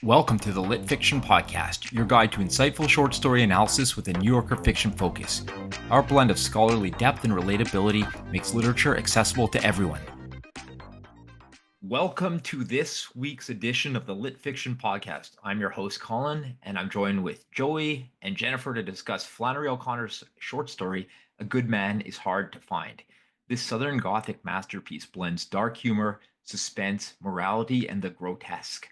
Welcome to the Lit Fiction Podcast, your guide to insightful short story analysis with a New Yorker fiction focus. Our blend of scholarly depth and relatability makes literature accessible to everyone. Welcome to this week's edition of the Lit Fiction Podcast. I'm your host, Colin, and I'm joined with Joey and Jennifer to discuss Flannery O'Connor's short story, A Good Man is Hard to Find. This Southern Gothic masterpiece blends dark humor, suspense, morality, and the grotesque.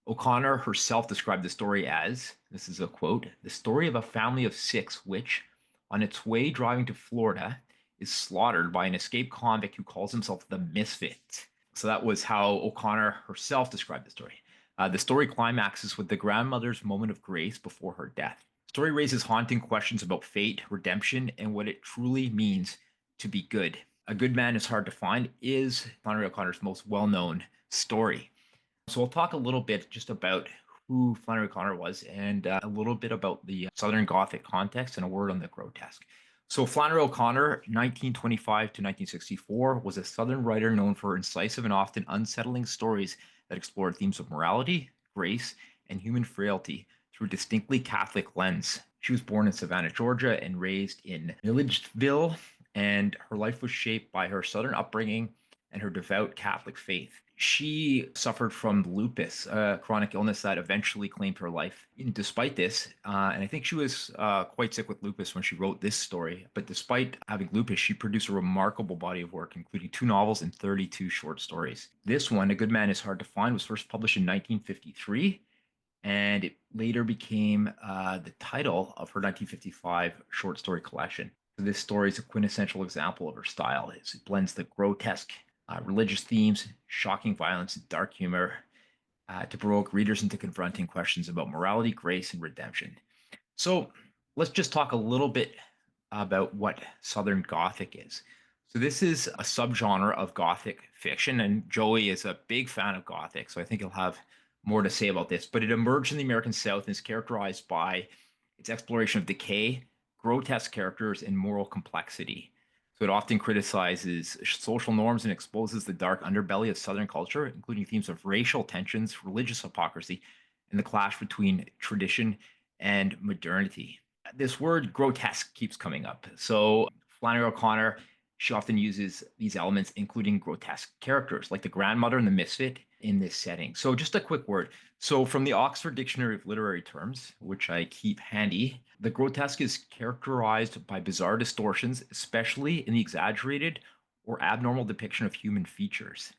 O'Connor herself described the story as, this is a quote, the story of a family of six which, on its way driving to Florida, is slaughtered by an escaped convict who calls himself the Misfit. So that was how O'Connor herself described the story. The story climaxes with the grandmother's moment of grace before her death. The story raises haunting questions about fate, redemption, and what it truly means to be good. A Good Man is Hard to Find is Flannery O'Connor's most well-known story. So we'll talk a little bit just about who Flannery O'Connor was and a little bit about the Southern Gothic context and a word on the grotesque. So Flannery O'Connor, 1925 to 1964, was a Southern writer known for incisive and often unsettling stories that explored themes of morality, grace, and human frailty through a distinctly Catholic lens. She was born in Savannah, Georgia, and raised in Milledgeville, and her life was shaped by her Southern upbringing and her devout Catholic faith. She suffered from lupus, a chronic illness that eventually claimed her life. And despite this, and I think she was quite sick with lupus when she wrote this story, but despite having lupus, she produced a remarkable body of work, including 2 novels and 32 short stories. This one, A Good Man is Hard to Find, was first published in 1953, and it later became the title of her 1955 short story collection. So this story is a quintessential example of her style. It blends the grotesque religious themes, shocking violence, and dark humor to provoke readers into confronting questions about morality, grace, and redemption. So let's just talk a little bit about what Southern Gothic is. So this is a subgenre of Gothic fiction, and Joey is a big fan of Gothic, so I think he'll have more to say about this. But it emerged in the American South and is characterized by its exploration of decay, grotesque characters, and moral complexity. So it often criticizes social norms and exposes the dark underbelly of Southern culture, including themes of racial tensions, religious hypocrisy, and the clash between tradition and modernity. This word grotesque keeps coming up. So Flannery O'Connor, she often uses these elements, including grotesque characters like the grandmother and the misfit in this setting. So just a quick word. So from the Oxford Dictionary of Literary Terms, which I keep handy, the grotesque is characterized by bizarre distortions, especially in the exaggerated or abnormal depiction of human features.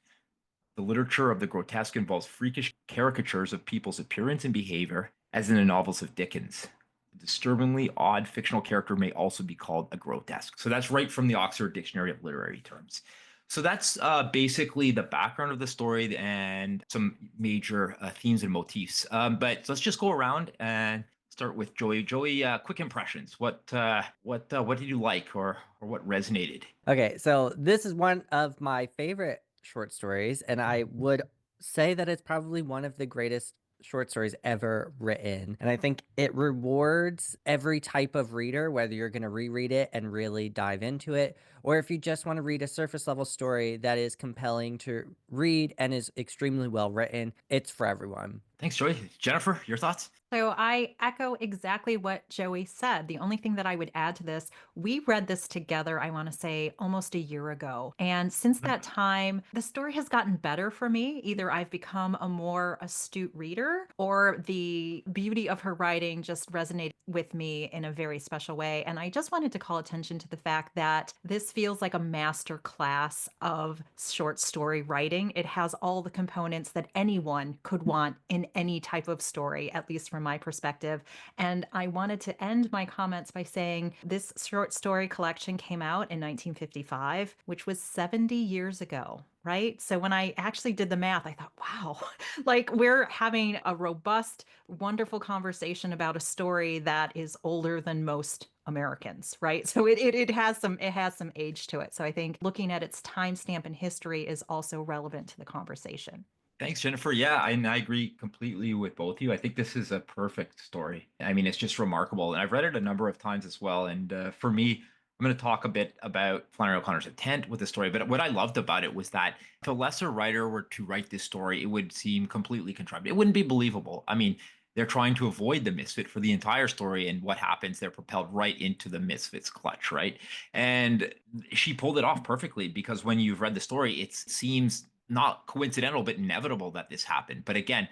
The literature of the grotesque involves freakish caricatures of people's appearance and behavior, as in the novels of Dickens. A disturbingly odd fictional character may also be called a grotesque. So that's right from the Oxford Dictionary of Literary Terms. So that's basically the background of the story and some major themes and motifs. But let's just go around and start with Joey. Joey, quick impressions. What did you like, or what resonated? Okay, so this is one of my favorite short stories, and I would say that it's probably one of the greatest short stories ever written. And I think it rewards every type of reader, whether you're going to reread it and really dive into it, or if you just want to read a surface level story that is compelling to read and is extremely well written. It's for everyone. Thanks, Joey. Jennifer, your thoughts? So I echo exactly what Joey said. The only thing that I would add to this, we read this together, I want to say almost a year ago. And since that time, the story has gotten better for me. Either I've become a more astute reader or the beauty of her writing just resonated with me in a very special way. And I just wanted to call attention to the fact that this feels like a master class of short story writing. It has all the components that anyone could want in any type of story, at least from my perspective. And I wanted to end my comments by saying this short story collection came out in 1955, which was 70 years ago. Right. So when I actually did the math, I thought, wow, like we're having a robust, wonderful conversation about a story that is older than most Americans, right? So it has some age to it. So I think looking at its timestamp in history is also relevant to the conversation. Thanks, Jennifer. Yeah, and I agree completely with both of you. I think this is a perfect story. I mean, it's just remarkable. And I've read it a number of times as well. And for me, I'm going to talk a bit about Flannery O'Connor's intent with the story, but what I loved about it was that if a lesser writer were to write this story, it would seem completely contrived. It wouldn't be believable. I mean, they're trying to avoid the misfit for the entire story, and what happens? They're propelled right into the misfit's clutch, right? And she pulled it off perfectly because when you've read the story, it seems not coincidental, but inevitable that this happened. But again,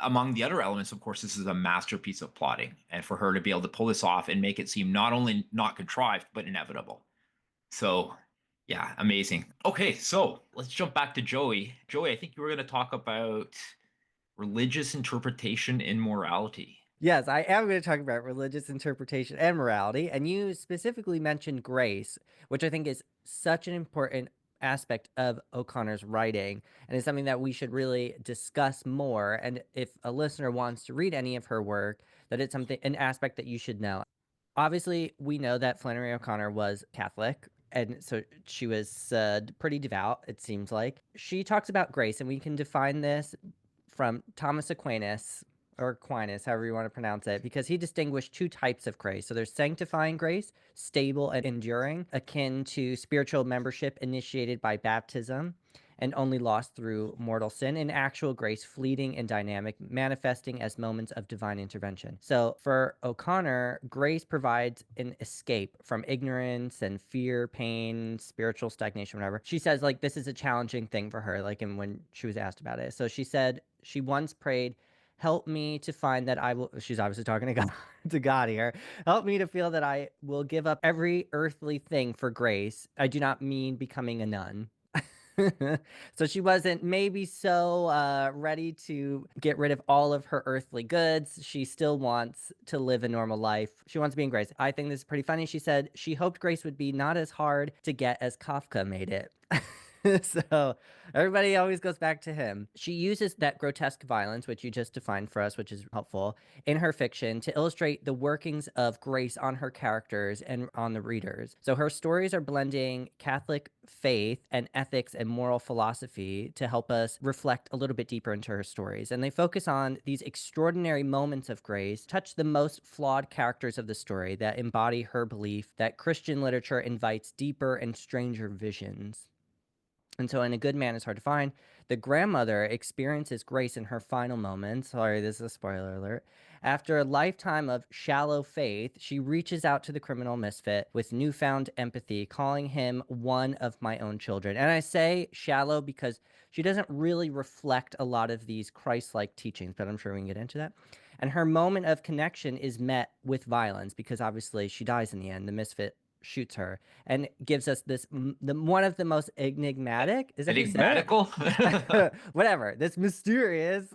among the other elements, of course, this is a masterpiece of plotting. And for her to be able to pull this off and make it seem not only not contrived, but inevitable. So, yeah, amazing. Okay, so let's jump back to Joey. Joey, I think you were going to talk about religious interpretation and morality. Yes, I am going to talk about religious interpretation and morality. And you specifically mentioned grace, which I think is such an important aspect of O'Connor's writing and is something that we should really discuss more. And if a listener wants to read any of her work, that it's something, an aspect that you should know. Obviously, we know that Flannery O'Connor was Catholic. And so she was pretty devout, it seems like. She talks about grace, and we can define this from Thomas Aquinas, or Aquinas, however you want to pronounce it, because he distinguished two types of grace. So there's sanctifying grace, stable and enduring, akin to spiritual membership initiated by baptism and only lost through mortal sin, and actual grace, fleeting and dynamic, manifesting as moments of divine intervention. So for O'Connor, grace provides an escape from ignorance and fear, pain, spiritual stagnation, whatever. She says, like, this is a challenging thing for her, like, and when she was asked about it. So she said she once prayed, help me to find that I will, she's obviously talking to God, to God here, help me to feel that I will give up every earthly thing for grace. I do not mean becoming a nun. So she wasn't maybe so ready to get rid of all of her earthly goods. She still wants to live a normal life. She wants to be in grace. I think this is pretty funny. She said she hoped grace would be not as hard to get as Kafka made it. So everybody always goes back to him. She uses that grotesque violence, which you just defined for us, which is helpful, in her fiction to illustrate the workings of grace on her characters and on the readers. So her stories are blending Catholic faith and ethics and moral philosophy to help us reflect a little bit deeper into her stories. And they focus on these extraordinary moments of grace, touch the most flawed characters of the story that embody her belief that Christian literature invites deeper and stranger visions. And so in A Good Man is Hard to Find, the grandmother experiences grace in her final moments. Sorry, this is a spoiler alert. After a lifetime of shallow faith, she reaches out to the criminal misfit with newfound empathy, calling him one of my own children. And I say shallow because she doesn't really reflect a lot of these Christ-like teachings, but I'm sure we can get into that. And her moment of connection is met with violence because obviously she dies in the end. The misfit shoots her and gives us this one of the most enigmatic, is that how you say Enigmatical? it? Whatever, this mysterious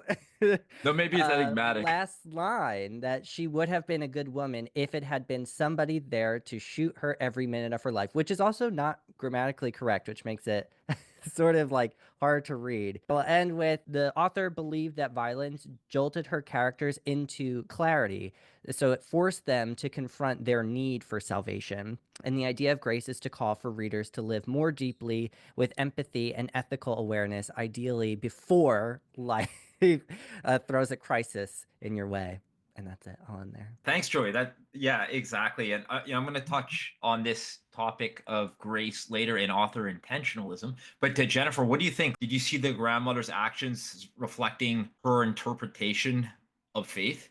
No, maybe it's enigmatic. last line, that she would have been a good woman if it had been somebody there to shoot her every minute of her life, which is also not grammatically correct, which makes it sort of like hard to read. We'll end with the author believed that violence jolted her characters into clarity, so it forced them to confront their need for salvation. And the idea of grace is to call for readers to live more deeply with empathy and ethical awareness, ideally before life throws a crisis in your way. And that's it, all in there. Thanks, Joey. Yeah, exactly. And I'm going to touch on this topic of grace later in author intentionalism. But to Jennifer, what do you think? Did you see the grandmother's actions reflecting her interpretation of faith?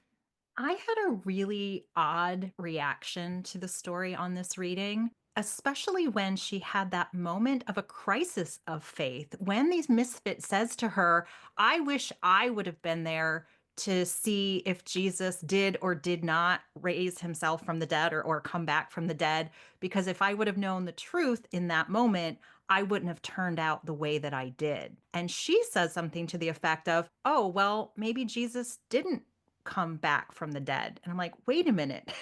I had a really odd reaction to the story on this reading, especially when she had that moment of a crisis of faith. When these misfit says to her, I wish I would have been there to see if Jesus did or did not raise himself from the dead, or come back from the dead. Because if I would have known the truth in that moment, I wouldn't have turned out the way that I did. And she says something to the effect of, oh, well, maybe Jesus didn't come back from the dead. And I'm like, wait a minute.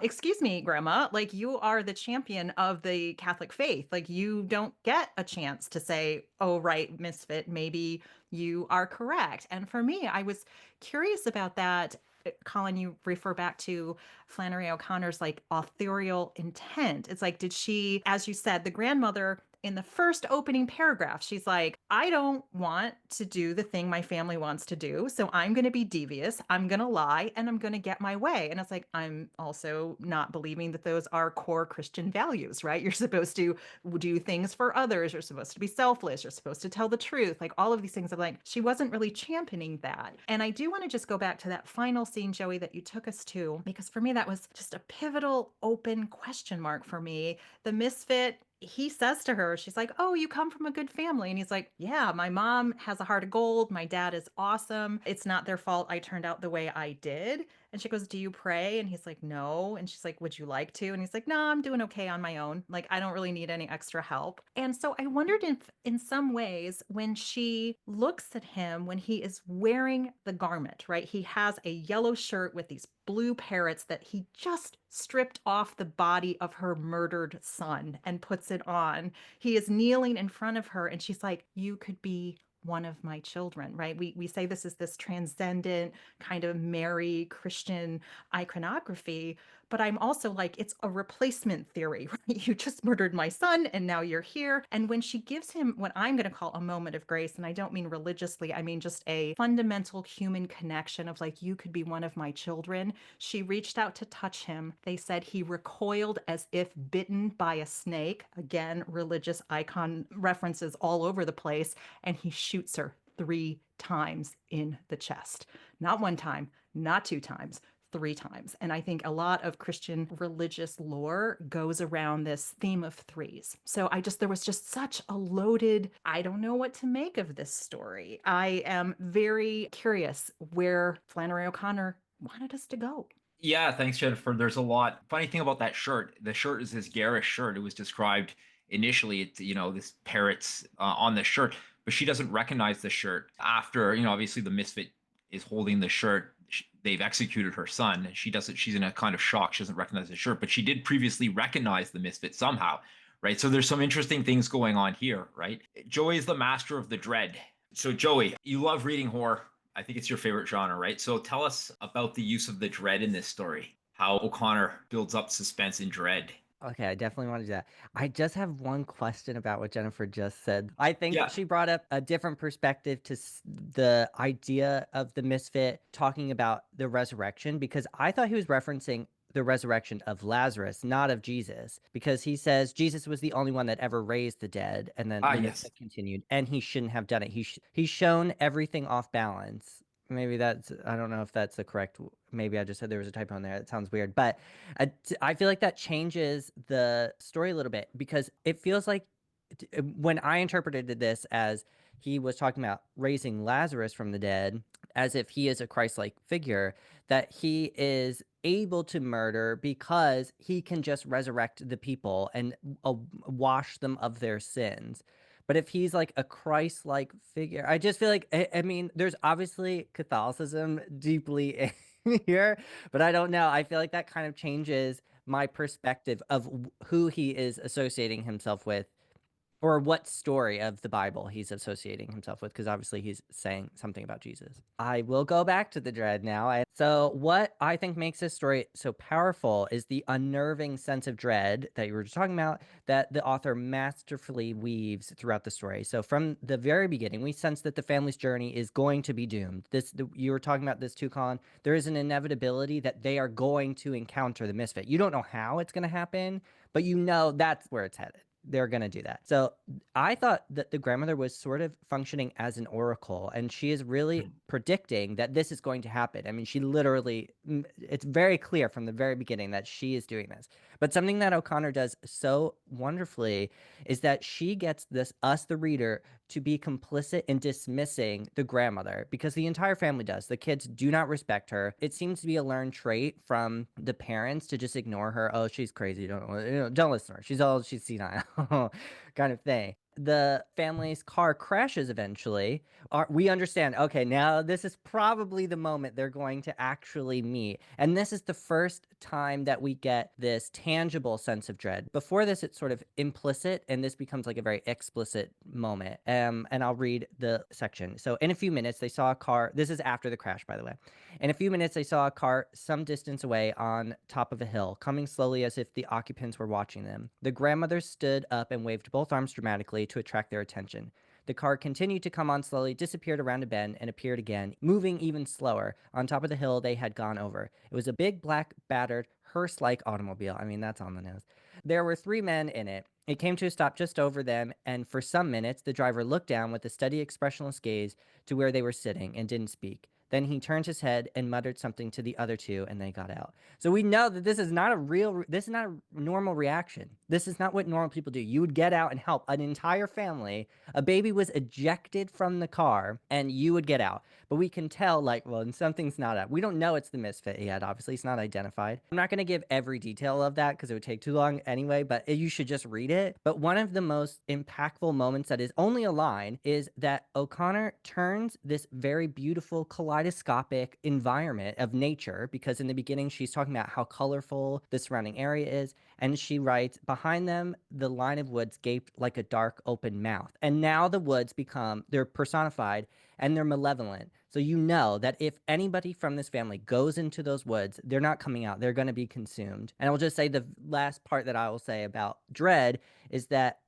Excuse me, grandma, like, you are the champion of the Catholic faith. Like, you don't get a chance to say, oh, right, misfit, maybe you are correct. And for me, I was curious about that. Colin, you refer back to Flannery O'Connor's like authorial intent. It's like, did she, as you said, the grandmother in the first opening paragraph, she's like, I don't want to do the thing my family wants to do. So I'm going to be devious. I'm going to lie and I'm going to get my way. And it's like, I'm also not believing that those are core Christian values, right? You're supposed to do things for others. You're supposed to be selfless. You're supposed to tell the truth. Like all of these things. I'm like, she wasn't really championing that. And I do want to just go back to that final scene, Joey, that you took us to, because for me, that was just a pivotal open question mark for me. The misfit, he says to her, she's like, oh, you come from a good family. And he's like, yeah, my mom has a heart of gold. My dad is awesome. It's not their fault I turned out the way I did. And she goes, do you pray? And he's like, no. And she's like, would you like to? And he's like, no, I'm doing okay on my own. Like, I don't really need any extra help. And so I wondered if, in some ways, when she looks at him, when he is wearing the garment, right? He has a yellow shirt with these blue parrots that he just stripped off the body of her murdered son and puts it on. He is kneeling in front of her and she's like, you could be one of my children, right? We say this is this transcendent kind of Mary Christian iconography, but I'm also like, it's a replacement theory, right? You just murdered my son and now you're here. And when she gives him what I'm going to call a moment of grace, and I don't mean religiously, I mean just a fundamental human connection of like, you could be one of my children. She reached out to touch him. They said he recoiled as if bitten by a snake. Again, religious icon references all over the place. And he shoots her 3 times in the chest. Not one time, not 2 times, 3 times. And I think a lot of Christian religious lore goes around this theme of threes. So there was just such a loaded, I don't know what to make of this story. I am very curious where Flannery O'Connor wanted us to go. Yeah, thanks, Jennifer. There's a lot. Funny thing about that shirt. The shirt is this garish shirt. It was described initially, it's, this parrot's on the shirt, but she doesn't recognize the shirt after, obviously the misfit is holding the shirt. They've executed her son. She doesn't, she's in a kind of shock. She doesn't recognize the shirt, but she did previously recognize the misfit somehow, right? So there's some interesting things going on here, right? Joey is the master of the dread. So, Joey, you love reading horror. I think it's your favorite genre, right? So tell us about the use of the dread in this story, how O'Connor builds up suspense and dread. Okay, I definitely want to do that. I just have one question about what Jennifer just said. I think Yeah. she brought up a different perspective to the idea of the misfit talking about the resurrection, because I thought he was referencing the resurrection of Lazarus, not of Jesus, because he says Jesus was the only one that ever raised the dead. And then Ah, the yes. misfit continued, and he shouldn't have done it. He's shown everything off balance. Maybe that's, I don't know if that's the correct, maybe I just said there was a typo in there. It sounds weird, but I feel like that changes the story a little bit, because it feels like when I interpreted this as he was talking about raising Lazarus from the dead, as if he is a Christ-like figure, that he is able to murder because he can just resurrect the people and wash them of their sins. But if he's like a Christ-like figure, I just feel like, I mean, there's obviously Catholicism deeply in here, but I don't know. I feel like that kind of changes my perspective of who he is associating himself with, or what story of the Bible he's associating himself with, because obviously he's saying something about Jesus. I will go back to the dread now. So what I think makes this story so powerful is the unnerving sense of dread that you were just talking about, that the author masterfully weaves throughout the story. So from the very beginning, we sense that the family's journey is going to be doomed. You were talking about this too, Colin. There is an inevitability that they are going to encounter the misfit. You don't know how it's going to happen, but you know that's where it's headed. They're going to do that. So I thought that the grandmother was sort of functioning as an oracle, and she is really predicting that this is going to happen. I mean, she literally, it's very clear from the very beginning that she is doing this. But something that O'Connor does so wonderfully is that she gets us, the reader, to be complicit in dismissing the grandmother, because the entire family does. The kids do not respect her. It seems to be a learned trait from the parents to just ignore her. Oh, she's crazy. Don't listen to her. She's senile, kind of thing. the family's car crashes eventually, we understand, okay, now this is probably the moment they're going to actually meet. And this is the first time that we get this tangible sense of dread. Before this, it's sort of implicit, and this becomes like a very explicit moment. And I'll read the section. So, in a few minutes, they saw a car. This is after the crash, by the way. In a few minutes, they saw a car some distance away on top of a hill, coming slowly as if the occupants were watching them. The grandmother stood up and waved both arms dramatically to attract their attention. The car continued to come on slowly, disappeared around a bend, and appeared again, moving even slower, on top of the hill they had gone over. It was a big, black, battered, hearse-like automobile. I mean, that's on the nose. There were 3 men in it. It came to a stop just over them, and for some minutes the driver looked down with a steady, expressionless gaze to where they were sitting and didn't speak. Then he turned his head and muttered something to the other two, and they got out. So we know that this is not this is not a normal reaction. This is not what normal people do. You would get out and help an entire family. A baby was ejected from the car, and you would get out. But we can tell, like, well, something's not up. We don't know it's the Misfit yet. Obviously, it's not identified. I'm not going to give every detail of that because it would take too long anyway, but you should just read it. But one of the most impactful moments that is only a line is that O'Connor turns this very beautiful kaleidoscopic environment of nature, because in the beginning she's talking about how colorful the surrounding area is, and she writes, behind them the line of woods gaped like a dark open mouth. And now the woods they're personified and they're malevolent. So you know that if anybody from this family goes into those woods, they're not coming out. They're going to be consumed. And I will just say the last part that I will say about dread is that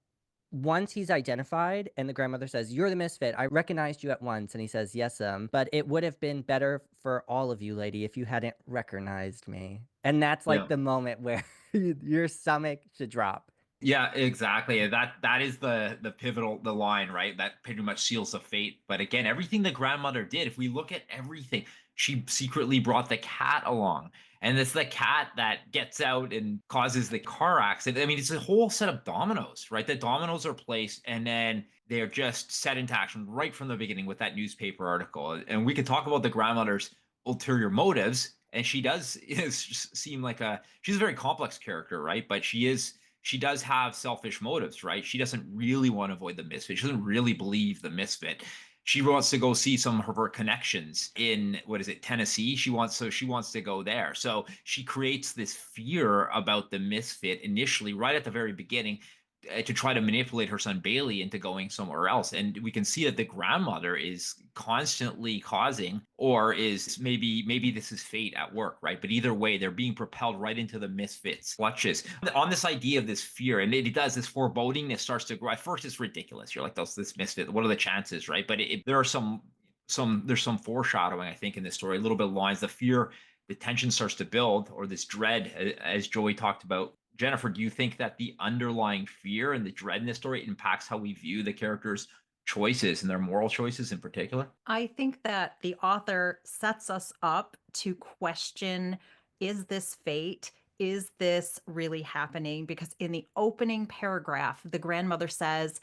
once he's identified and the grandmother says, "You're the Misfit. I recognized you at once." And he says, "Yes, but it would have been better for all of you, lady, if you hadn't recognized me." And that's like Yeah. the moment where your stomach should drop. Yeah, exactly. That is the pivotal the line, right? That pretty much seals the fate. But again, everything the grandmother did, if we look at everything, she secretly brought the cat along. And it's the cat that gets out and causes the car accident. I mean, it's a whole set of dominoes, right? The dominoes are placed and then they're just set into action right from the beginning with that newspaper article. And we could talk about the grandmother's ulterior motives. And she does seem like she's a very complex character, right? But she does have selfish motives, right? She doesn't really want to avoid the Misfit. She doesn't really believe the Misfit. She wants to go see some of her connections in, what is it, Tennessee. She wants to go there. So she creates this fear about the Misfit initially, right at the very beginning, to try to manipulate her son Bailey into going somewhere else. And we can see that the grandmother is constantly causing, or is maybe this is fate at work, right? But either way, they're being propelled right into the Misfits' clutches on this idea of this fear. And it does, this foreboding that starts to grow. At first, it's ridiculous. You're like, this Misfit, what are the chances, right? But there are there's some foreshadowing, I think, in this story, a little bit of lines, the fear, the tension starts to build, or this dread, as Joey talked about. Jennifer, do you think that the underlying fear and the dread in this story impacts how we view the characters' choices and their moral choices in particular? I think that the author sets us up to question, is this fate? Is this really happening? Because in the opening paragraph, the grandmother says,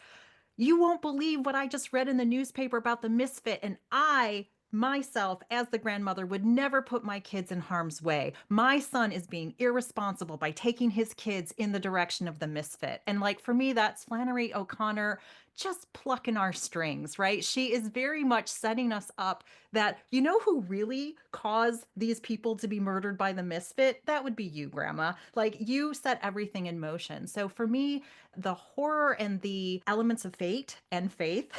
"You won't believe what I just read in the newspaper about the Misfit, and I myself, as the grandmother, would never put my kids in harm's way. My son is being irresponsible by taking his kids in the direction of the Misfit." And like for me, that's Flannery O'Connor just plucking our strings, right? She is very much setting us up that, you know, who really caused these people to be murdered by the Misfit? That would be you, Grandma. Like, you set everything in motion. So for me, the horror and the elements of fate and faith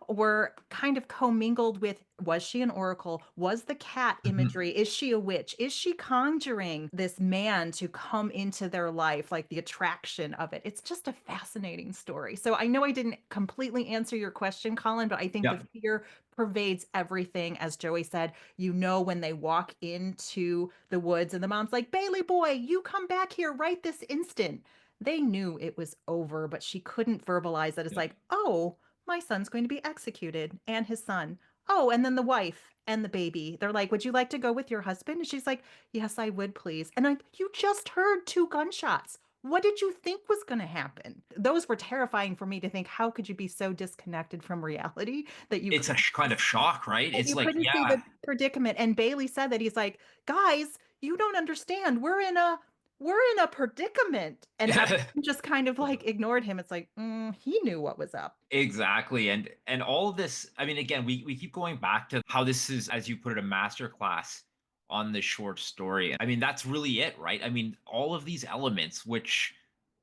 were kind of commingled with, was she an oracle? Was the cat Mhm. imagery? Is she a witch? Is she conjuring this man to come into their life? Like the attraction of it. It's just a fascinating story. So I know I didn't completely answer your question, Colin, but I think the Yeah. fear pervades everything. As Joey said, you know, when they walk into the woods and the mom's like, "Bailey boy, you come back here right this instant." They knew it was over, but she couldn't verbalize that. It's Yeah. like, "Oh, my son's going to be executed, and his son. Oh, and then the wife and the baby." They're like, "Would you like to go with your husband?" And she's like, "Yes, I would, please." And you just heard 2 gunshots. What did you think was going to happen? Those were terrifying for me to think, how could you be so disconnected from reality that you It's a couldn't kind of shock, right? and It's you like, couldn't see yeah, the predicament? And Bailey said that he's like, "Guys, you don't understand. We're in a we're in a predicament. And everyone just kind of like ignored him. It's like, he knew what was up. Exactly. And all of this, I mean, again, we keep going back to how this is, as you put it, a masterclass on the short story. I mean, that's really it, right? I mean, all of these elements, which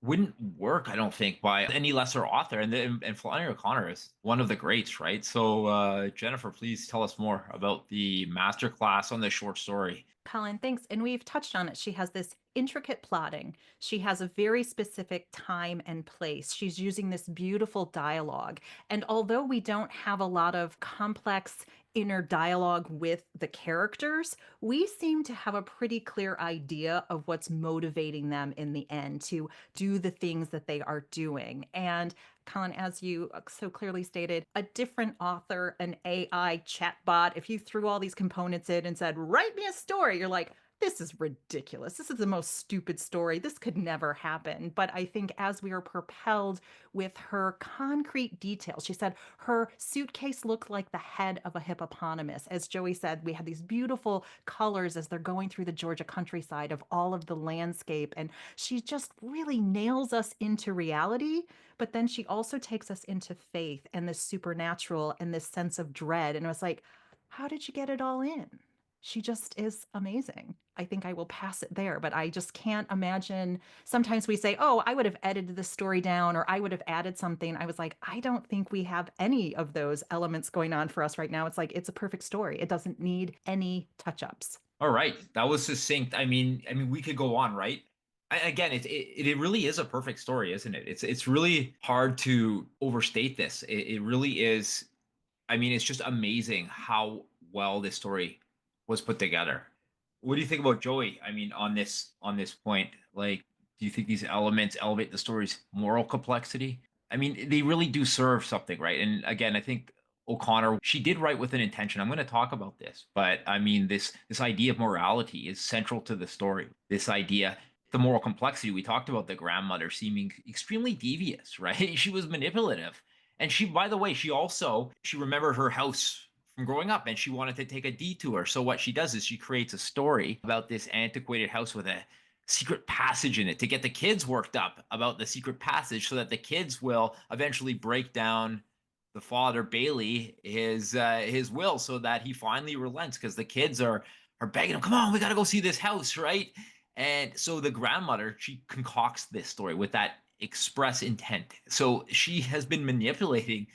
wouldn't work, I don't think, by any lesser author. And Flannery O'Connor is one of the greats, right? So, Jennifer, please tell us more about the masterclass on the short story. Colin, thanks. And we've touched on it. She has this intricate plotting. She has a very specific time and place. She's using this beautiful dialogue. And although we don't have a lot of complex inner dialogue with the characters, we seem to have a pretty clear idea of what's motivating them in the end to do the things that they are doing. And Colin, as you so clearly stated, a different author, an AI chatbot, if you threw all these components in and said, write me a story, you're like, this is ridiculous. This is the most stupid story. This could never happen. But I think as we are propelled with her concrete details, she said her suitcase looked like the head of a hippopotamus. As Joey said, we had these beautiful colors as they're going through the Georgia countryside of all of the landscape. And she just really nails us into reality. But then she also takes us into faith and the supernatural and this sense of dread. And it was like, how did you get it all in? She just is amazing. I think I will pass it there, but I just can't imagine. Sometimes we say, oh, I would have edited the story down or I would have added something. I was like, I don't think we have any of those elements going on for us right now. It's like, it's a perfect story. It doesn't need any touch ups. All right, that was succinct. I mean, we could go on, right? Again, it really is a perfect story, isn't it? It's really hard to overstate this. It really is. I mean, it's just amazing how well this story was put together. What do you think about Joey? I mean, on this point, like, do you think these elements elevate the story's moral complexity? I mean, they really do serve something, right? And again, I think O'Connor, she did write with an intention. I'm going to talk about this, but I mean, this idea of morality is central to the story. This idea, the moral complexity. We talked about the grandmother seeming extremely devious, right? She was manipulative. And she, by the way, she remembered her house from growing up and she wanted to take a detour. So what she does is she creates a story about this antiquated house with a secret passage in it to get the kids worked up about the secret passage so that the kids will eventually break down the father Bailey his will so that he finally relents because the kids are begging him, come on, we got to go see this house, right? And so the grandmother, she concocts this story with that express intent. So she has been manipulating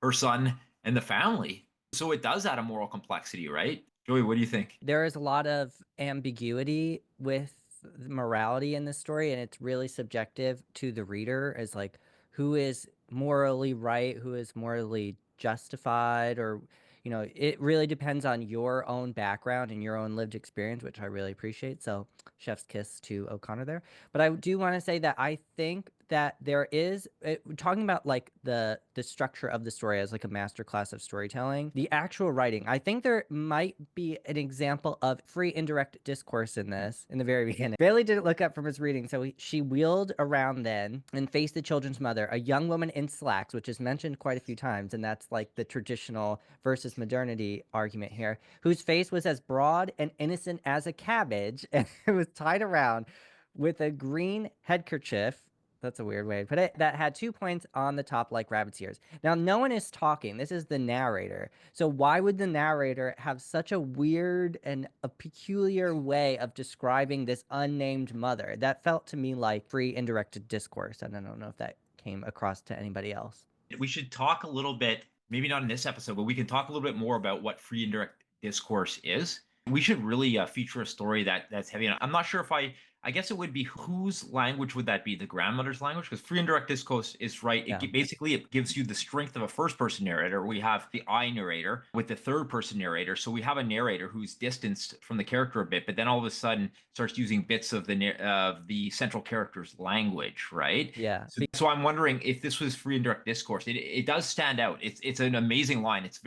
her son and the family. So it does add a moral complexity, right? Joey, what do you think? There is a lot of ambiguity with the morality in this story, and it's really subjective to the reader as like who is morally right, who is morally justified, or it really depends on your own background and your own lived experience, which I really appreciate. So chef's kiss to O'Connor there. But I do want to say that I think that there is talking about like the structure of the story as like a master class of storytelling, the actual writing. I think there might be an example of free indirect discourse in this in the very beginning. Bailey didn't look up from his reading, so she wheeled around then and faced the children's mother, a young woman in slacks, which is mentioned quite a few times, and that's like the traditional versus modernity argument here, whose face was as broad and innocent as a cabbage, and it was tied around with a green headkerchief. That's a weird way to put it. That had 2 points on the top like rabbit's ears. Now, no one is talking. This is the narrator. So why would the narrator have such a weird and a peculiar way of describing this unnamed mother? That felt to me like free indirect discourse. And I don't know if that came across to anybody else. We should talk a little bit, maybe not in this episode, but we can talk a little bit more about what free and direct discourse is. We should really feature a story that's heavy. And I'm not sure if I guess it would be whose language would that be? The grandmother's language? Because free and direct discourse is right. Yeah. Basically, it gives you the strength of a first person narrator. We have the I narrator with the third person narrator. So we have a narrator who's distanced from the character a bit, but then all of a sudden starts using bits of the central character's language, right? Yeah. So I'm wondering if this was free and direct discourse. It does stand out. It's an amazing line. It's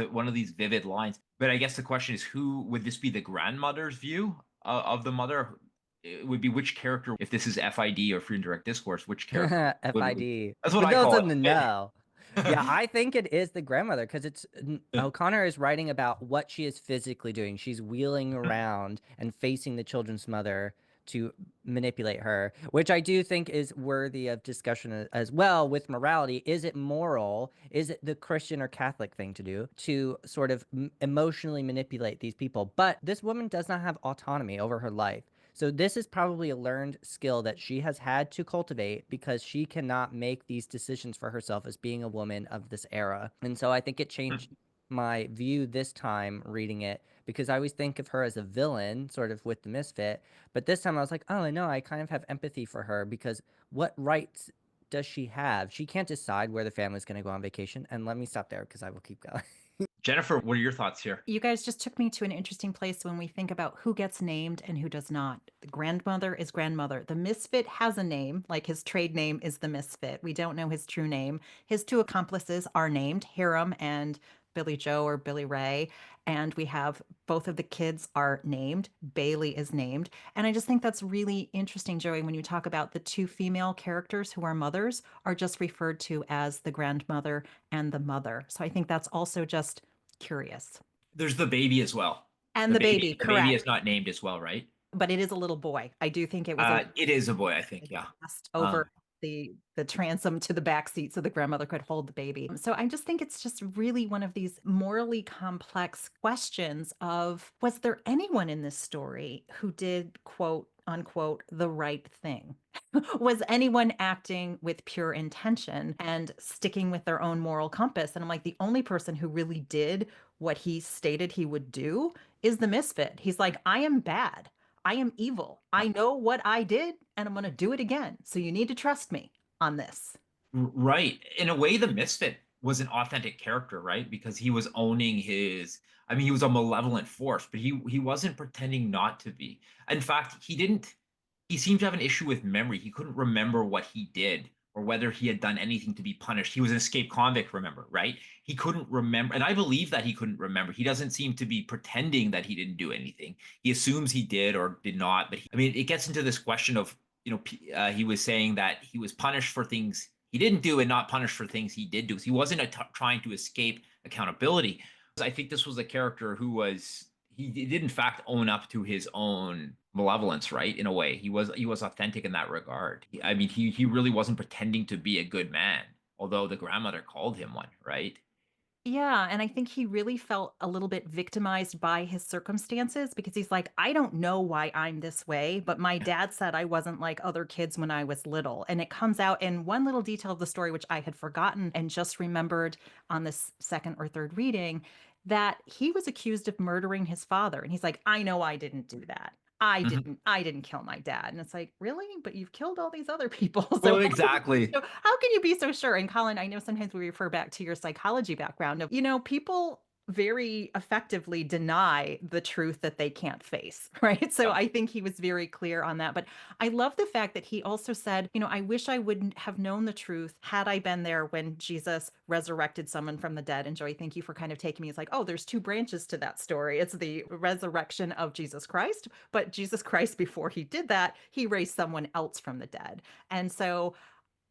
one of these vivid lines. But I guess the question is, who would this be? The grandmother's view of the mother? It would be which character, if this is FID or free and direct discourse, which character FID. that's what For I those call in the know. it. Yeah, I think it is the grandmother because O'Connor is writing about what she is physically doing. She's wheeling around and facing the children's mother to manipulate her, which I do think is worthy of discussion as well with morality. Is it moral? Is it the Christian or Catholic thing to do to sort of emotionally manipulate these people? But this woman does not have autonomy over her life. So this is probably a learned skill that she has had to cultivate because she cannot make these decisions for herself as being a woman of this era. And so I think it changed my view this time reading it, because I always think of her as a villain, sort of with the Misfit. But this time I was like, oh, no, I kind of have empathy for her, because what rights does she have? She can't decide where the family's going to go on vacation. And let me stop there because I will keep going. Jennifer, what are your thoughts here? You guys just took me to an interesting place when we think about who gets named and who does not. The grandmother is grandmother. The Misfit has a name, like his trade name is the Misfit. We don't know his true name. His two accomplices are named Hiram and Billy Joe or Billy Ray. And we have both of the kids are named. Bailey is named. And I just think that's really interesting, Joey, when you talk about the two female characters who are mothers are just referred to as the grandmother and the mother. So I think that's also just curious. There's the baby as well. And the baby, The baby correct. is not named as well, right? But it is a little boy. I do think it was a It is a boy, I think. Yeah. passed Um, over the transom to the back seat so the grandmother could hold the baby. So I just think it's just really one of these morally complex questions of, was there anyone in this story who did, quote unquote, the right thing? Was anyone acting with pure intention and sticking with their own moral compass? And I'm like, the only person who really did what he stated he would do is the Misfit. He's like, I am bad. I am evil. I know what I did and I'm going to do it again. So you need to trust me on this. right. In a way, the Misfit was an authentic character, right? Because he was owning his, I mean, he was a malevolent force, but he wasn't pretending not to be. In fact, he seemed to have an issue with memory. He couldn't remember what he did or whether he had done anything to be punished. He was an escaped convict, remember, right? He couldn't remember. And I believe that he couldn't remember. He doesn't seem to be pretending that he didn't do anything. He assumes he did or did not. But I mean, it gets into this question of, he was saying that he was punished for things he didn't do and not punished for things he did do. So he wasn't trying to escape accountability. I think this was a character who he did in fact own up to his own malevolence, right? In a way, he was authentic in that regard. I mean, he really wasn't pretending to be a good man, although the grandmother called him one, right? Yeah, and I think he really felt a little bit victimized by his circumstances because he's like, I don't know why I'm this way, but my dad said I wasn't like other kids when I was little. And it comes out in one little detail of the story, which I had forgotten and just remembered on this second or third reading, that he was accused of murdering his father. And he's like, I know I didn't do that. Mhm. I didn't kill my dad. And it's like, really? But you've killed all these other people. So Well, exactly. how can you be so sure? And Colin, I know sometimes we refer back to your psychology background of, people very effectively deny the truth that they can't face, right? So Yeah. I think he was very clear on that. But I love the fact that he also said, I wish I wouldn't have known the truth had I been there when Jesus resurrected someone from the dead. And Joey, thank you for kind of taking me. It's like, oh, there's two branches to that story. It's the resurrection of Jesus Christ, but Jesus Christ, before he did that, he raised someone else from the dead. And so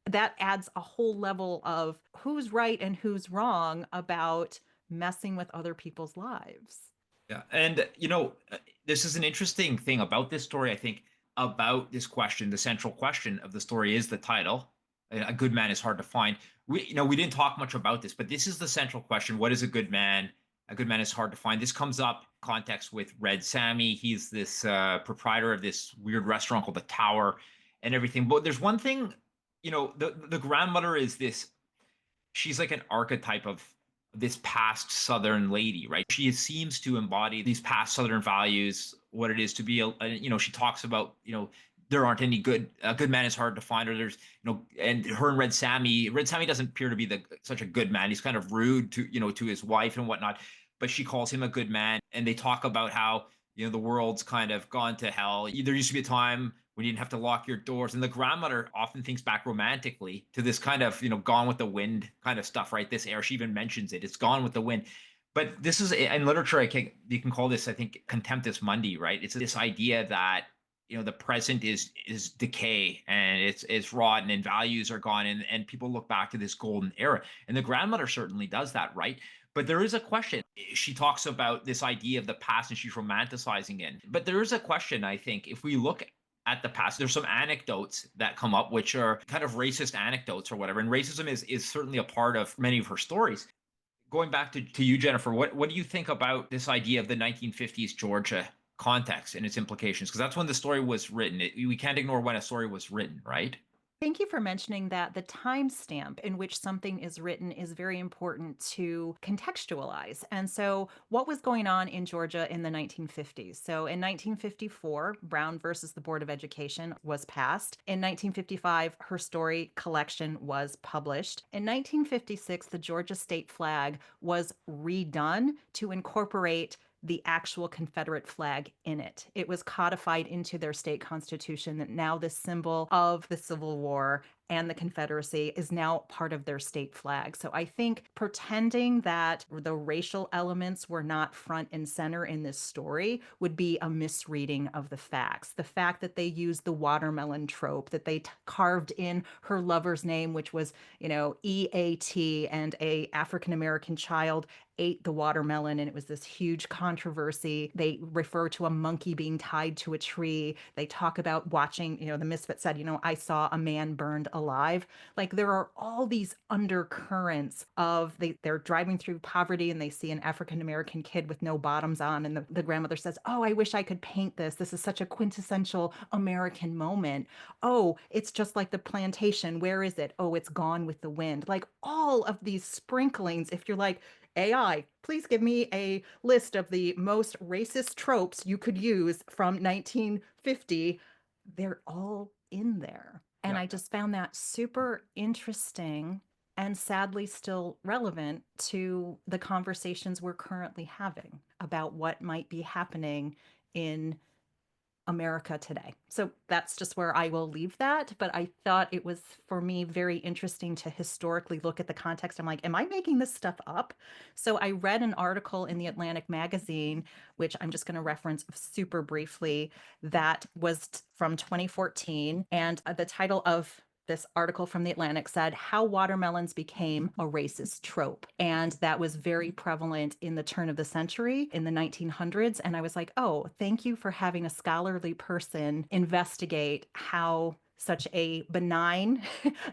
that adds a whole level of who's right and who's wrong about messing with other people's lives. Yeah. And, this is an interesting thing about this story, I think, about this question. The central question of the story is the title. A good man is hard to find. We didn't talk much about this, but this is the central question. What is a good man? A good man is hard to find. This comes up in context with Red Sammy. He's this proprietor of this weird restaurant called the Tower and everything. But there's one thing, the grandmother is this, she's like an archetype of this past Southern lady, right? She seems to embody these past Southern values, what it is to be she talks about, there aren't any a good man is hard to find, or there's, and her and Red Sammy doesn't appear to be such a good man. He's kind of rude to his wife and whatnot, but she calls him a good man. And they talk about how, the world's kind of gone to hell. There used to be a time when you didn't have to lock your doors. And the grandmother often thinks back romantically to this kind of, gone with the wind kind of stuff, right? This air, she even mentions it. It's gone with the wind. But this is in literature, you can call this, I think, contemptus mundi, right? It's this idea that, the present is decay and it's rotten and values are gone, and people look back to this golden era. And the grandmother certainly does that, right? But there is a question. She talks about this idea of the past and she's romanticizing it. But there is a question, I think, if we look at the past. There's some anecdotes that come up which are kind of racist anecdotes or whatever. And racism is certainly a part of many of her stories. Going back to you, Jennifer, what do you think about this idea of the 1950s Georgia context and its implications? Because that's when the story was written. We can't ignore when a story was written, right? Thank you for mentioning that the timestamp in which something is written is very important to contextualize. And so, what was going on in Georgia in the 1950s? So, in 1954, Brown versus the Board of Education was passed. In 1955, her story collection was published. In 1956, the Georgia state flag was redone to incorporate the actual Confederate flag in it. It was codified into their state constitution that now this symbol of the Civil War and the Confederacy is now part of their state flag. So I think pretending that the racial elements were not front and center in this story would be a misreading of the facts. The fact that they used the watermelon trope, that they carved in her lover's name, which was, EAT, and a African American child ate the watermelon and it was this huge controversy. They refer to a monkey being tied to a tree. They talk about watching, the Misfit said, I saw a man burned alive. Like there are all these undercurrents of they're driving through poverty and they see an African American kid with no bottoms on. And the grandmother says, "Oh, I wish I could paint this. This is such a quintessential American moment. Oh, it's just like the plantation. Where is it? Oh, it's gone with the wind." Like all of these sprinklings, if you're like, AI, please give me a list of the most racist tropes you could use from 1950. They're all in there. And Yeah. I just found that super interesting and sadly still relevant to the conversations we're currently having about what might be happening in America today. So that's just where I will leave that. But I thought it was, for me, very interesting to historically look at the context. I'm like, am I making this stuff up? So I read an article in the Atlantic magazine, which I'm just going to reference super briefly, that was from 2014. And the title of this article from the Atlantic said how watermelons became a racist trope. And that was very prevalent in the turn of the century in the 1900s. And I was like, oh, thank you for having a scholarly person investigate how such a benign,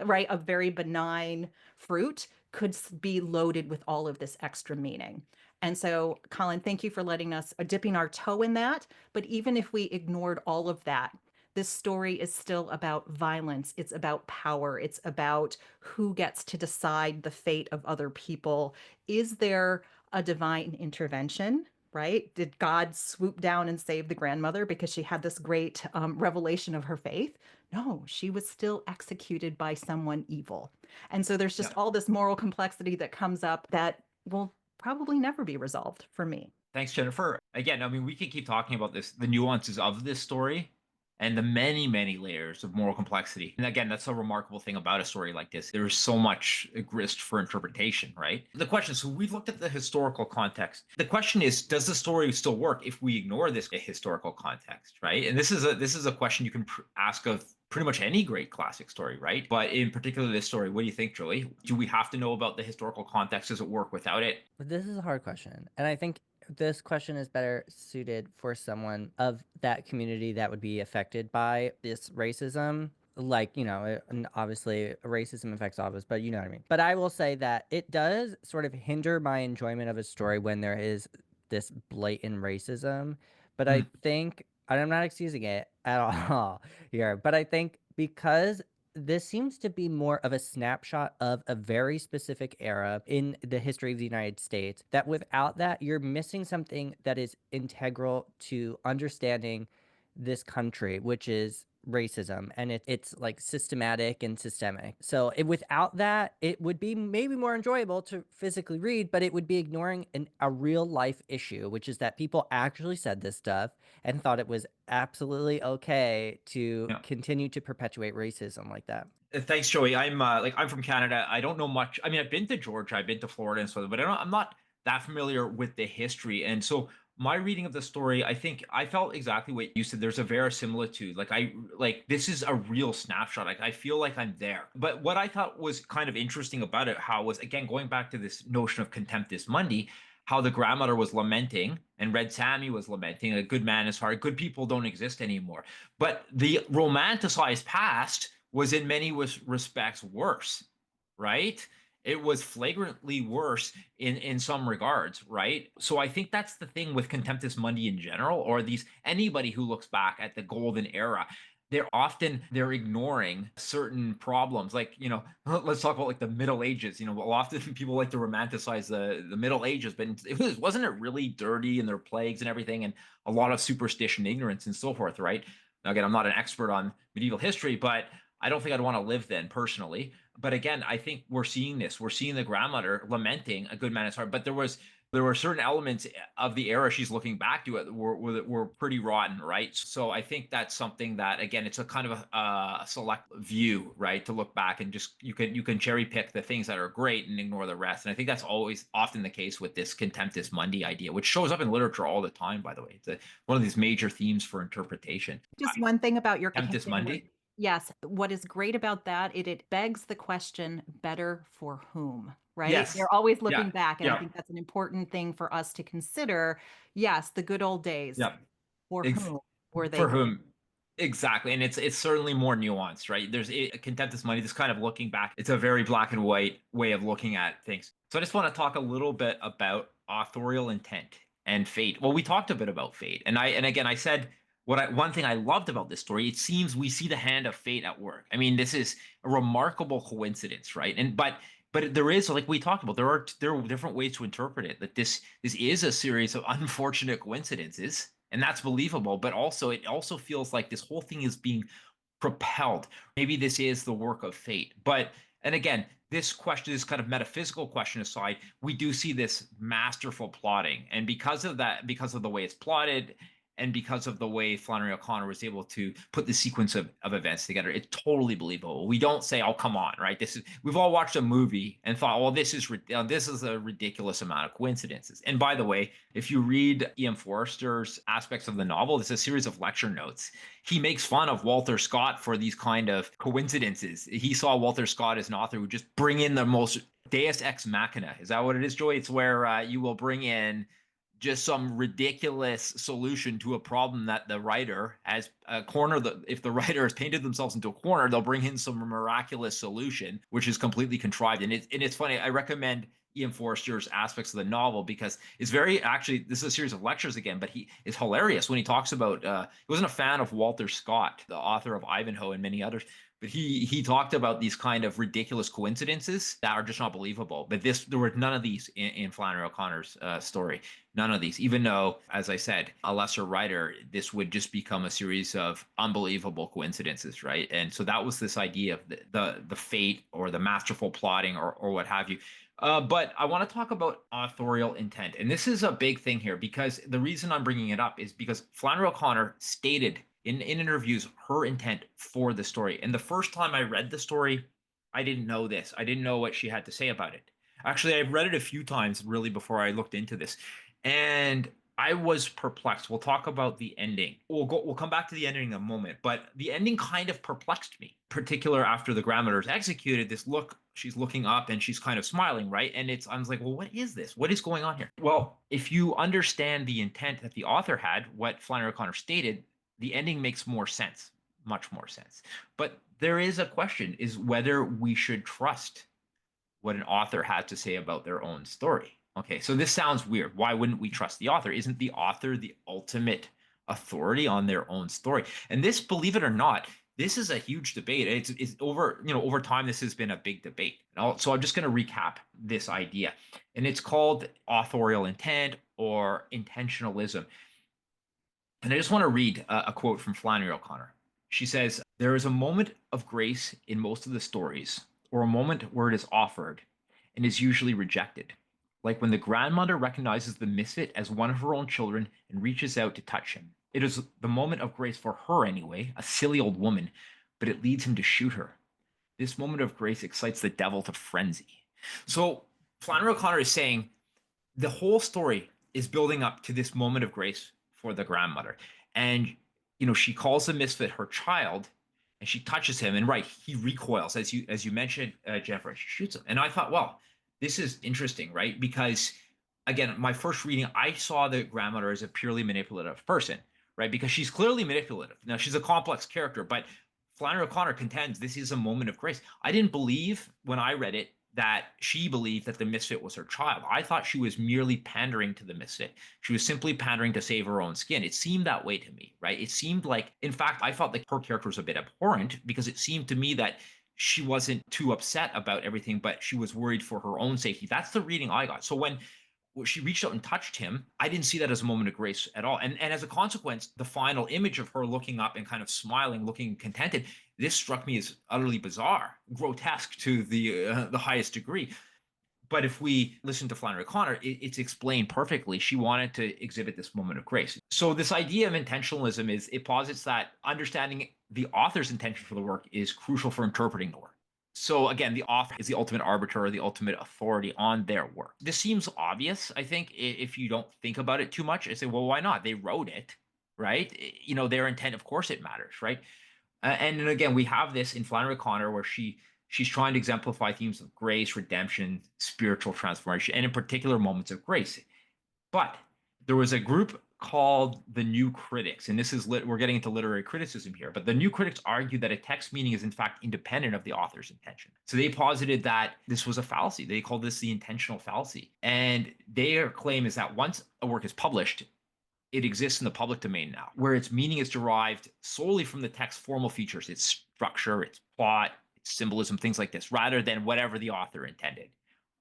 right, a very benign fruit could be loaded with all of this extra meaning. And so, Colin, thank you for letting us dipping our toe in that. But even if we ignored all of that, this story is still about violence. It's about power. It's about who gets to decide the fate of other people. Is there a divine intervention? Right? Did God swoop down and save the grandmother because she had this great revelation of her faith? No, she was still executed by someone evil. And so there's just Yeah. all this moral complexity that comes up that will probably never be resolved for me. Thanks, Jennifer. Again, I mean, we could keep talking about this, the nuances of this story and the many, many layers of moral complexity. And again, that's a remarkable thing about a story like this. There's so much grist for interpretation, right? The question, so we've looked at the historical context. The question is, does the story still work if we ignore this historical context, right? And this is a question you can ask of pretty much any great classic story, right? But in particular, this story, what do you think, Joey? Do we have to know about the historical context? Does it work without it? This is a hard question. And I think this question is better suited for someone of that community that would be affected by this racism. Like, and obviously racism affects all of us, but you know what I mean. But I will say that it does sort of hinder my enjoyment of a story when there is this blatant racism. But I Hmm. think, and I'm not excusing it at all here, but I think because this seems to be more of a snapshot of a very specific era in the history of the United States, that without that, you're missing something that is integral to understanding this country, which is racism, and it's like systematic and systemic. So without that, it would be maybe more enjoyable to physically read, but it would be ignoring a real life issue, which is that people actually said this stuff and thought it was absolutely okay to Yeah. continue to perpetuate racism like that. Thanks, Joey. I'm from Canada. I don't know much. I mean, I've been to Georgia, I've been to Florida and so, but I'm not that familiar with the history. And so my reading of the story, I think I felt exactly what you said. There's a verisimilitude. Like this is a real snapshot. Like I feel like I'm there. But what I thought was kind of interesting about it, how was again going back to this notion of contemptus mundi, how the grandmother was lamenting and Red Sammy was lamenting, a good man is hard, good people don't exist anymore. But the romanticized past was in many respects worse, right? It was flagrantly worse in some regards, right? So I think that's the thing with Contemptus Mundi in general, or these anybody who looks back at the golden era. They're ignoring certain problems, like, let's talk about like the Middle Ages. Often people like to romanticize the Middle Ages, but wasn't it really dirty, and there were plagues and everything, and a lot of superstition, ignorance, and so forth, right? Now, again, I'm not an expert on medieval history, but I don't think I'd want to live then personally. But again, I think we're seeing this. We're seeing the grandmother lamenting a good man is hard, but there were certain elements of the era she's looking back to it were pretty rotten, right? So I think that's something that, again, it's a kind of a select view, right? To look back and just you can cherry pick the things that are great and ignore the rest. And I think that's always often the case with this Contemptus Mundi idea, which shows up in literature all the time, by the way. It's one of these major themes for interpretation. Just one thing about your Contemptus Mundi. Yes, what is great about that, it begs the question, better for whom, right? Yes. They're always looking Yeah. back, and I Yeah. think that's an important thing for us to consider. Yes, the good old days. Yeah. For Ex- whom were they for good? whom? Exactly. And it's certainly more nuanced, right? There's Contemptus Mundi, this kind of looking back. It's a very black and white way of looking at things. So I just want to talk a little bit about authorial intent and fate. Well, we talked a bit about fate. And again, I said one thing I loved about this story, it seems we see the hand of fate at work. I mean, this is a remarkable coincidence, right? But there is, like we talked about, there are different ways to interpret it. That this is a series of unfortunate coincidences, and that's believable. But also, it also feels like this whole thing is being propelled. Maybe this is the work of fate. But and again, this question, this kind of metaphysical question aside, we do see this masterful plotting, and because of that, because of the way it's plotted, and because of the way Flannery O'Connor was able to put the sequence of events together, it's totally believable. We don't say, "Oh, come on," right? We've all watched a movie and thought, "Well, this is a ridiculous amount of coincidences." And by the way, if you read E.M. Forster's aspects of the novel, it's a series of lecture notes. He makes fun of Walter Scott for these kind of coincidences. He saw Walter Scott as an author who just bring in the most Deus ex machina. Is that what it is, Joy? It's where you will bring in just some ridiculous solution to a problem that the writer has if the writer has painted themselves into a corner, they'll bring in some miraculous solution which is completely contrived. And it's funny, I recommend Ian Forster's aspects of the novel because it's very, actually, this is a series of lectures again, but he is hilarious when he talks about he wasn't a fan of Walter Scott, the author of Ivanhoe and many others, but he talked about these kind of ridiculous coincidences that are just not believable. But there were none of these in Flannery O'Connor's story. None of these, even though, as I said, a lesser writer, this would just become a series of unbelievable coincidences, right? And so that was this idea of the fate or the masterful plotting or what have you. But I want to talk about authorial intent. And this is a big thing here because the reason I'm bringing it up is because Flannery O'Connor stated in interviews her intent for the story. And the first time I read the story, I didn't know this. I didn't know what she had to say about it. Actually, I've read it a few times really before I looked into this. And I was perplexed. We'll talk about the ending. We'll come back to the ending in a moment, but the ending kind of perplexed me, particular after the grandmother is executed. This look, she's looking up and she's kind of smiling, right? And I was like, well, what is this? What is going on here? Well, if you understand the intent that the author had, what Flannery O'Connor stated, the ending makes more sense, much more sense. But there is a question, is whether we should trust what an author has to say about their own story. Okay, so this sounds weird. Why wouldn't we trust the author? Isn't the author the ultimate authority on their own story? And this, believe it or not, this is a huge debate. It's over, over time, this has been a big debate. So I'm just going to recap this idea. And it's called authorial intent or intentionalism. And I just want to read a quote from Flannery O'Connor. She says, "There is a moment of grace in most of the stories, or a moment where it is offered and is usually rejected. Like when the grandmother recognizes the misfit as one of her own children and reaches out to touch him. It is the moment of grace for her anyway, a silly old woman, but it leads him to shoot her. This moment of grace excites the devil to frenzy." So Flannery O'Connor is saying the whole story is building up to this moment of grace for the grandmother. And, she calls the misfit her child and she touches him. And right, he recoils, as you mentioned, Jennifer, and she shoots him. And I thought, well, this is interesting, right? Because again, my first reading, I saw the grandmother as a purely manipulative person, right? Because she's clearly manipulative. Now, she's a complex character, but Flannery O'Connor contends this is a moment of grace. I didn't believe when I read it that she believed that the misfit was her child. I thought she was merely pandering to the misfit. She was simply pandering to save her own skin. It seemed that way to me, right? It seemed like, in fact, I felt like her character was a bit abhorrent because it seemed to me that she wasn't too upset about everything, but she was worried for her own safety. That's the reading I got. So when she reached out and touched him, I didn't see that as a moment of grace at all. And as a consequence, the final image of her looking up and kind of smiling, looking contented, this struck me as utterly bizarre, grotesque to the highest degree. But if we listen to Flannery O'Connor, it's explained perfectly. She wanted to exhibit this moment of grace. So this idea of intentionalism is it posits that understanding the author's intention for the work is crucial for interpreting the work. So again, the author is the ultimate arbiter or the ultimate authority on their work. This seems obvious, I think, if you don't think about it too much. I say, well, why not? They wrote it, right? Their intent, of course, it matters, right? And then again, we have this in Flannery O'Connor where she's trying to exemplify themes of grace, redemption, spiritual transformation, and in particular moments of grace. But there was a group called the New Critics, and this is we're getting into literary criticism here. But the New Critics argued that a text meaning is in fact independent of the author's intention. So they posited that this was a fallacy. They called this the intentional fallacy, and their claim is that once a work is published, it exists in the public domain now, where its meaning is derived solely from the text's formal features, its structure, its plot, its symbolism, things like this, rather than whatever the author intended.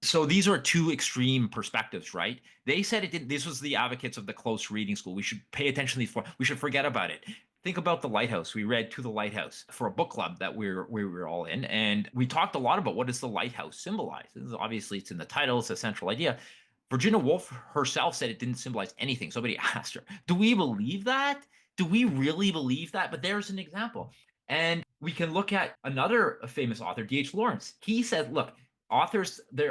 So these are two extreme perspectives, right? They said it didn't. This was the advocates of the close reading school. We should pay attention to these. We should forget about it. Think about The Lighthouse. We read To the Lighthouse for a book club that we were all in, and we talked a lot about what does the lighthouse symbolize. Obviously, it's in the title. It's a central idea. Virginia Woolf herself said it didn't symbolize anything. Somebody asked her, "Do we believe that? Do we really believe that?" But there's an example, and we can look at another famous author, D.H. Lawrence. He said, "Look." Authors, they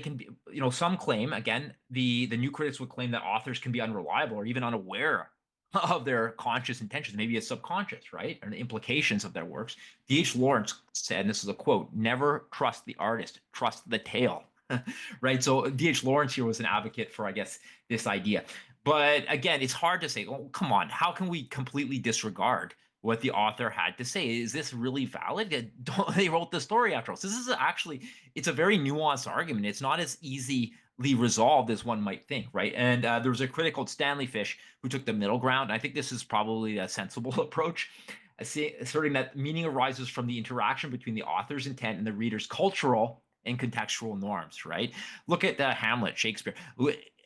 can be, some claim, again, the new critics would claim that authors can be unreliable or even unaware of their conscious intentions, maybe it's subconscious, right? And the implications of their works. D.H. Lawrence said, and this is a quote, "Never trust the artist, trust the tale." Right? So D.H. Lawrence here was an advocate for, I guess, this idea. But again, it's hard to say, oh, come on, how can we completely disregard what the author had to say? Is this really valid? They wrote the story after all. So this is actually, it's a very nuanced argument. It's not as easily resolved as one might think, right? And there was a critic called Stanley Fish who took the middle ground. I think this is probably a sensible approach, asserting that meaning arises from the interaction between the author's intent and the reader's cultural and contextual norms, right? Look at Hamlet, Shakespeare.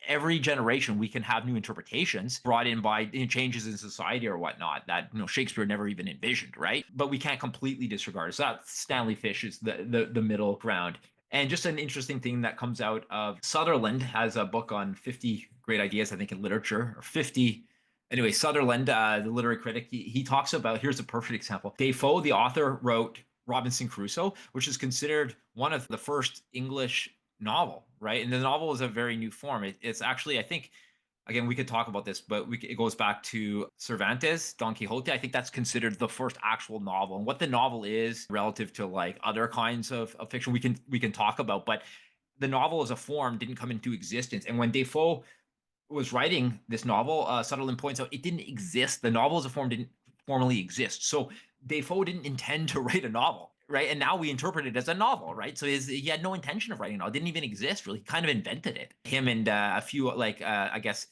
Every generation we can have new interpretations brought in by changes in society or whatnot that Shakespeare never even envisioned, right? But we can't completely disregard it. So that Stanley Fish is the middle ground. And just an interesting thing that comes out of Sutherland has a book on 50 great ideas, I think, in literature, or 50. Anyway, Sutherland, the literary critic, he talks about, here's a perfect example. Defoe, the author, wrote Robinson Crusoe, which is considered one of the first English novel, right? And the novel is a very new form. It's actually, I think, again, we could talk about this, but it goes back to Cervantes, Don Quixote. I think that's considered the first actual novel. And what the novel is relative to like other kinds of fiction, we can talk about. But the novel as a form didn't come into existence. And when Defoe was writing this novel, Sutherland points out it didn't exist. The novel as a form didn't formally exist. So Defoe didn't intend to write a novel, right? And now we interpret it as a novel, right? So he had no intention of writing a novel. It didn't even exist, really. He kind of invented it. Him and a few, I guess,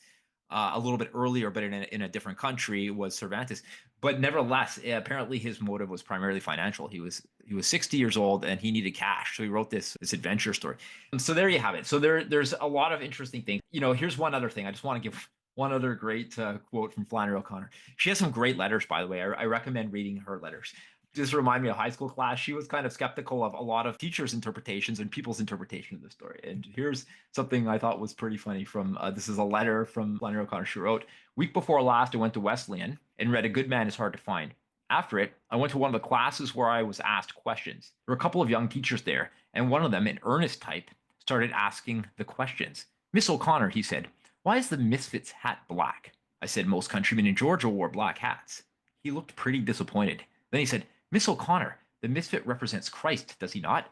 a little bit earlier, but in a different country, was Cervantes. But nevertheless, apparently his motive was primarily financial. He was 60 years old and he needed cash, so he wrote this adventure story. And so there you have it. So there's a lot of interesting things. Here's one other thing. I just want to give one other great quote from Flannery O'Connor. She has some great letters, by the way. I recommend reading her letters. Just remind me of high school class. She was kind of skeptical of a lot of teachers' interpretations and people's interpretation of the story. And here's something I thought was pretty funny from this is a letter from Flannery O'Connor. She wrote, "Week before last, I went to Wesleyan and read A Good Man is Hard to Find. After it, I went to one of the classes where I was asked questions. There were a couple of young teachers there, and one of them, in earnest type, started asking the questions. 'Miss O'Connor,' he said, 'why is the Misfit's hat black?' I said most countrymen in Georgia wore black hats. He looked pretty disappointed. Then he said, 'Miss O'Connor, the Misfit represents Christ, does he not?'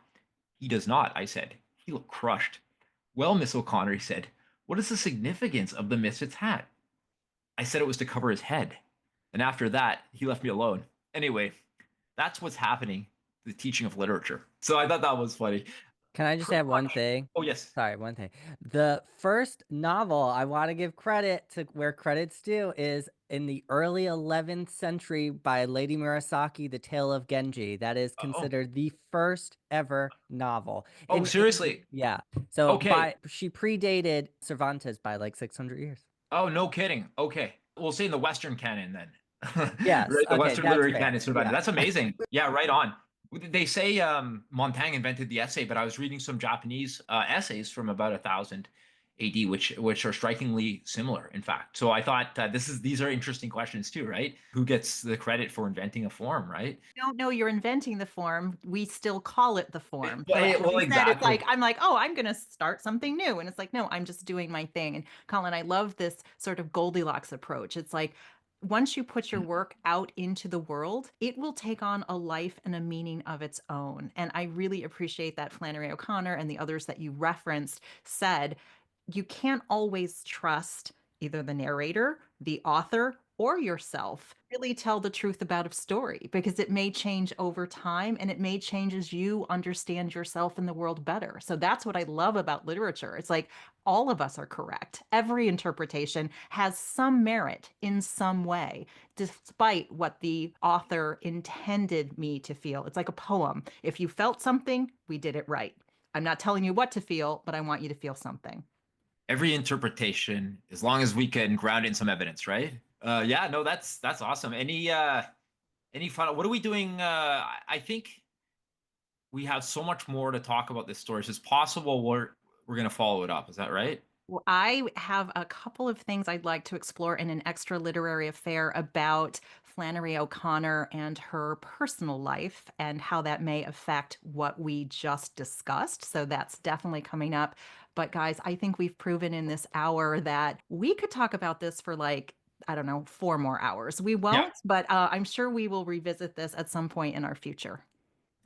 'He does not,' I said. He looked crushed. 'Well, Miss O'Connor,' he said, what is the significance of the Misfit's hat? I said it was to cover his head. And after that, he left me alone. Anyway, that's what's happening, the teaching of literature. So I thought that was funny. Can I just Pretty add one much. thing? Oh, yes. Sorry, one thing. The first novel, I want to give credit to where credit's due, is in the early 11th century by Lady Murasaki, The Tale of Genji. That is Oh, considered the first ever novel. oh, seriously? Yeah. So Okay. she predated Cervantes by like 600 years. Oh, no kidding. Okay. We'll say in the Western canon then. Yes. Right? The Okay, Western that's literary fair. canon survived. Yeah. That's amazing. Yeah, right on. They say Montaigne invented the essay, but I was reading some Japanese essays from about 1000 AD, which are strikingly similar, in fact. So I thought these are interesting questions too, right? Who gets the credit for inventing a form, right? Don't know you're inventing the form, we still call it the form. So as Well, you said, it's exactly. like, I'm like, oh, I'm going to start something new. And it's like, no, I'm just doing my thing. And Colin, I love this sort of Goldilocks approach. It's like, once you put your work out into the world, it will take on a life and a meaning of its own. And I really appreciate that Flannery O'Connor and the others that you referenced said, you can't always trust either the narrator, the author, or yourself. Really tell the truth about a story because it may change over time and it may change as you understand yourself and the world better. So that's what I love about literature. It's like all of us are correct. Every interpretation has some merit in some way, despite what the author intended me to feel. It's like a poem. If you felt something, we did it right. I'm not telling you what to feel, but I want you to feel something. Every interpretation, as long as we can ground it in some evidence, right? Yeah, no, that's awesome. Any final? What are we doing? I think we have so much more to talk about this story. So it's possible we're gonna follow it up. Is that right? Well, I have a couple of things I'd like to explore in an extra literary affair about Flannery O'Connor and her personal life and how that may affect what we just discussed. So that's definitely coming up. But guys, I think we've proven in this hour that we could talk about this for like, I don't know, 4 more hours. We Yeah, won't, but I'm sure we will revisit this at some point in our future.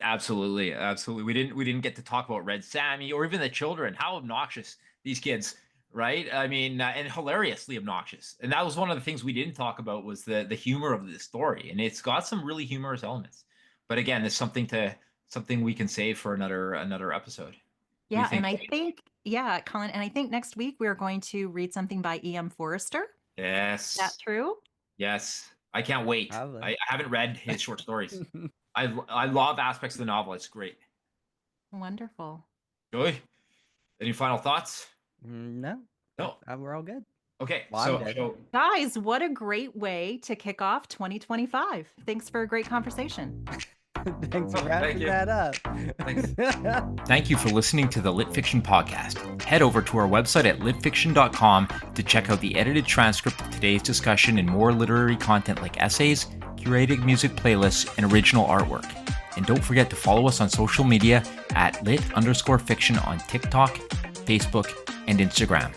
absolutely, absolutely. We didn't get to talk about Red Sammy or even the children. How obnoxious these kids, right? I mean, and hilariously obnoxious. And that was one of the things we didn't talk about was the humor of this story, and it's got some really humorous elements. But again, it's something we can save for another episode. What do you Yeah, and think? I think, yeah, Colin, and I think next week we're going to read something by E.M. Forrester. Is that Yes, true? yes. I can't wait. Probably. I haven't read his short stories. I love aspects of the novel. It's great. Wonderful. Joey, any final thoughts? No, No. we're all good. Okay, Well, I'm good. Guys, what a great way to kick off 2025. Thanks for a great conversation. Thanks for Thank wrapping you. that up. Thanks. Thank you for listening to the Lit Fiction Podcast. Head over to our website at litfiction.com to check out the edited transcript of today's discussion and more literary content like essays, curated music playlists, and original artwork. And don't forget to follow us on social media at lit_fiction on TikTok, Facebook, and Instagram.